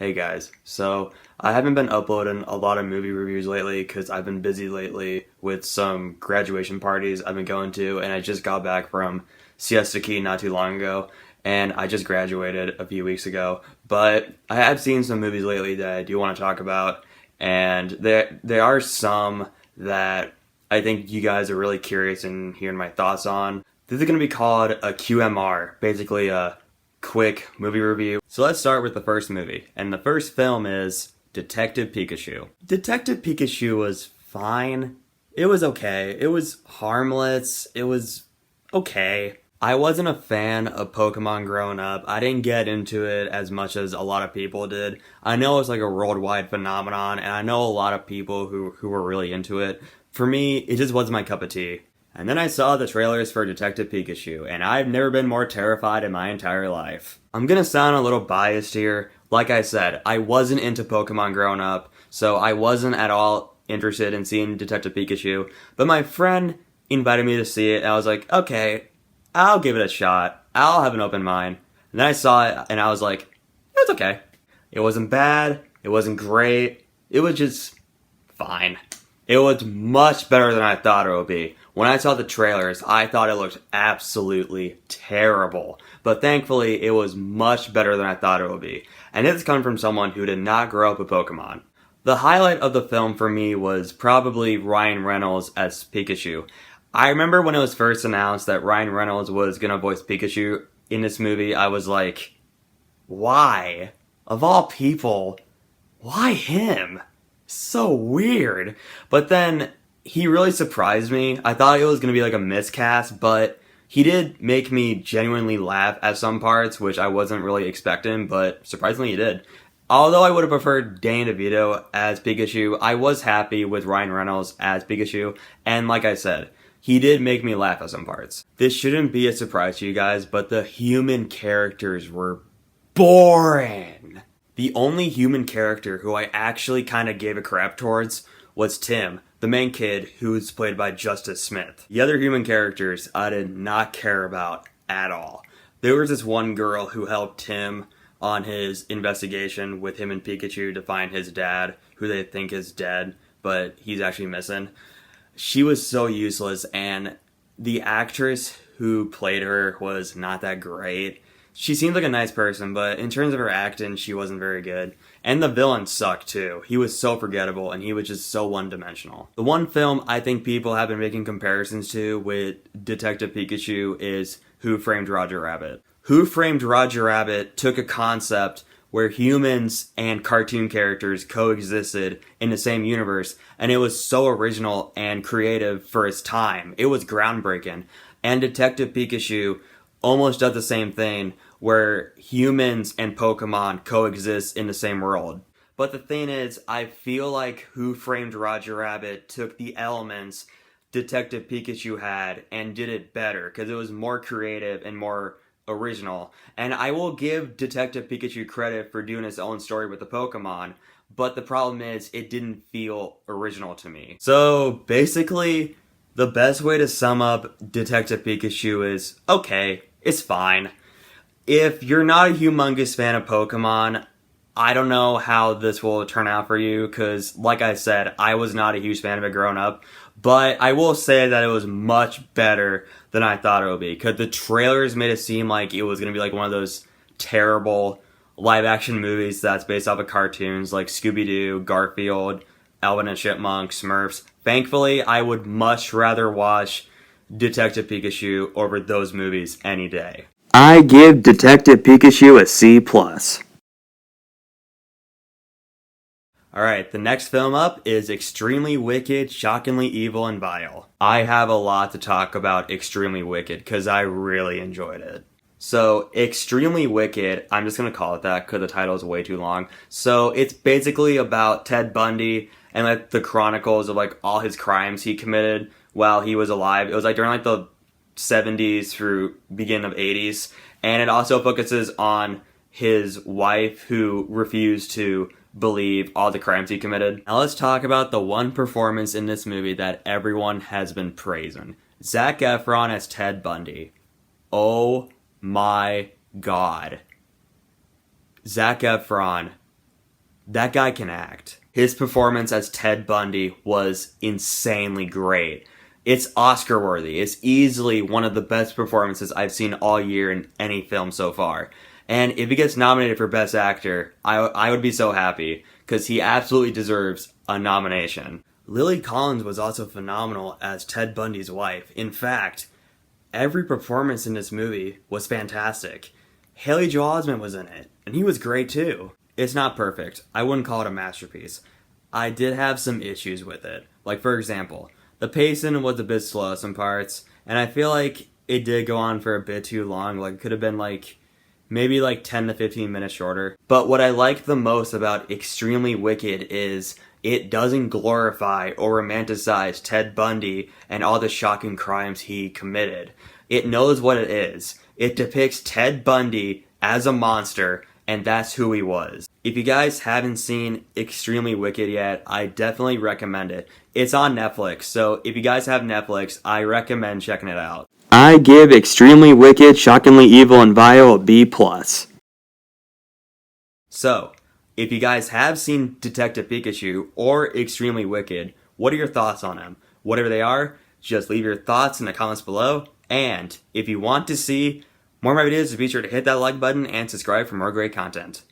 Hey guys, so I haven't been uploading a lot of movie reviews lately because I've been busy lately with some graduation parties I've been going to, and I just got back from Siesta Key not too long ago, and I just graduated a few weeks ago. But I have seen some movies lately that I do want to talk about, and there are some that I think you guys are really curious in hearing my thoughts on. This is going to be called a QMR, basically a quick movie review. So let's start with the first movie. And the first film is Detective Pikachu. Detective Pikachu was fine. It was okay. It was harmless. It was okay. I wasn't a fan of Pokemon growing up. I didn't get into it as much as a lot of people did. I know it's like a worldwide phenomenon, and I know a lot of people who were really into it. For me, it just wasn't my cup of tea. And then I saw the trailers for Detective Pikachu, and I've never been more terrified in my entire life. I'm gonna sound a little biased here. Like I said, I wasn't into Pokemon growing up, so I wasn't at all interested in seeing Detective Pikachu. But my friend invited me to see it, and I was like, okay, I'll give it a shot. I'll have an open mind. And then I saw it, and I was like, it's okay. It wasn't bad. It wasn't great. It was just fine. It was much better than I thought it would be. When I saw the trailers, I thought it looked absolutely terrible. But thankfully, it was much better than I thought it would be. And it's coming from someone who did not grow up with Pokemon. The highlight of the film for me was probably Ryan Reynolds as Pikachu. I remember when it was first announced that Ryan Reynolds was gonna voice Pikachu in this movie, I was like, why? Of all people, why him? So weird. But then he really surprised me. I thought it was going to be like a miscast, but he did make me genuinely laugh at some parts, which I wasn't really expecting, but surprisingly he did. Although I would have preferred Danny DeVito as Pikachu, I was happy with Ryan Reynolds as Pikachu, and like I said, he did make me laugh at some parts. This shouldn't be a surprise to you guys, but the human characters were boring. The only human character who I actually kind of gave a crap towards was Tim, the main kid, who's played by Justice Smith. The other human characters I did not care about at all. There was this one girl who helped Tim on his investigation with him and Pikachu to find his dad, who they think is dead, but he's actually missing. She was so useless, and the actress who played her was not that great. She seemed like a nice person, but in terms of her acting, she wasn't very good. And the villain sucked too. He was so forgettable, and he was just so one-dimensional. The one film I think people have been making comparisons to with Detective Pikachu is Who Framed Roger Rabbit. Who Framed Roger Rabbit took a concept where humans and cartoon characters coexisted in the same universe, and it was so original and creative for its time. It was groundbreaking. And Detective Pikachu almost does the same thing, where humans and Pokemon coexist in the same world. But the thing is, I feel like Who Framed Roger Rabbit took the elements Detective Pikachu had and did it better, because it was more creative and more original. And I will give Detective Pikachu credit for doing his own story with the Pokemon, but the problem is, it didn't feel original to me. So, basically, the best way to sum up Detective Pikachu is, okay, it's fine. If you're not a humongous fan of Pokemon, I don't know how this will turn out for you, because, like I said, I was not a huge fan of it growing up, but I will say that it was much better than I thought it would be, because the trailers made it seem like it was going to be like one of those terrible live-action movies that's based off of cartoons like Scooby-Doo, Garfield, Alvin and Chipmunk, Smurfs. Thankfully, I would much rather watch Detective Pikachu over those movies any day. I give Detective Pikachu a C+. Alright, the next film up is Extremely Wicked, Shockingly Evil, and Vile. I have a lot to talk about Extremely Wicked, because I really enjoyed it. So, Extremely Wicked, I'm just gonna call it that, because the title is way too long. So, it's basically about Ted Bundy, and like the chronicles of like all his crimes he committed while he was alive. It was like during like the 70s through beginning of 80s, and it also focuses on his wife who refused to believe all the crimes he committed. Now let's talk about the one performance in this movie that everyone has been praising. Zac Efron as Ted Bundy. Oh my god. Zac Efron That guy can act. His performance as Ted Bundy was insanely great. It's Oscar worthy. It's easily one of the best performances I've seen all year in any film so far. And if he gets nominated for Best Actor, I would be so happy, because he absolutely deserves a nomination. Lily Collins was also phenomenal as Ted Bundy's wife. In fact, every performance in this movie was fantastic. Haley Joel Osment was in it, and he was great too. It's not perfect. I wouldn't call it a masterpiece. I did have some issues with it. Like, for example, the pacing was a bit slow some parts, and I feel like it did go on for a bit too long. Like, it could have been maybe 10 to 15 minutes shorter. But what I like the most about Extremely Wicked is it doesn't glorify or romanticize Ted Bundy and all the shocking crimes he committed. It knows what it is. It depicts Ted Bundy as a monster, and that's who he was. If you guys haven't seen Extremely Wicked yet, I definitely recommend it. It's on Netflix, so if you guys have Netflix, I recommend checking it out. I give Extremely Wicked, Shockingly Evil, and Vile a B+. So, if you guys have seen Detective Pikachu or Extremely Wicked, what are your thoughts on them? Whatever they are, just leave your thoughts in the comments below. And if you want to see more of my videos, be sure to hit that like button and subscribe for more great content.